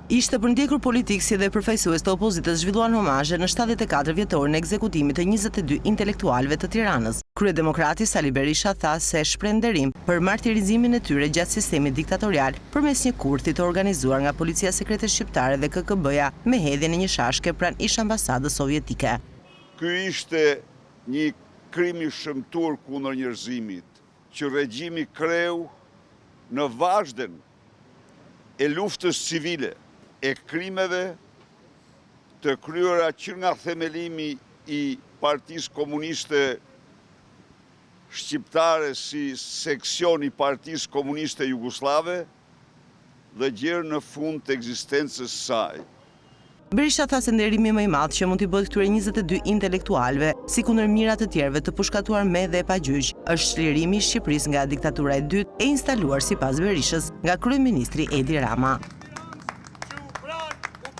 Ishte përndjekur politik si dhe përfaqësues të opozitës zhvilluan homazhe në 74 vjetorin e ekzekutimit të 22 intelektualëve të Tiranës. Kryedemokrati Sali Berisha tha se shpreh nderim për martirizimin e tyre gjatë sistemit diktatorial përmes një kurthi të organizuar nga Policia Sekrete Shqiptare dhe KKB-ja me hedhjen e një shashke pranë ish ambasadës sovjetike. Ky ishte një krim i shëmtuar kundër njerëzimit që regjimi kreu në vazhden e luftës civile e krimeve të kryera që nga themelimi i Partisë Komuniste Shqiptare si seksion i Partisë Komuniste Jugoslave dhe gjerë në fund të ekzistencës saj. Berisha tha se nderimi më i madh që mund t'i bëhet këtyre 22 intelektualëve, si kundër mijëra të tjerëve të pushkatuar me dhe pa gjyq, është çlirimi i Shqipërisë nga diktatura e dytë e instaluar sipas Berishës nga kryeministri Edi Rama.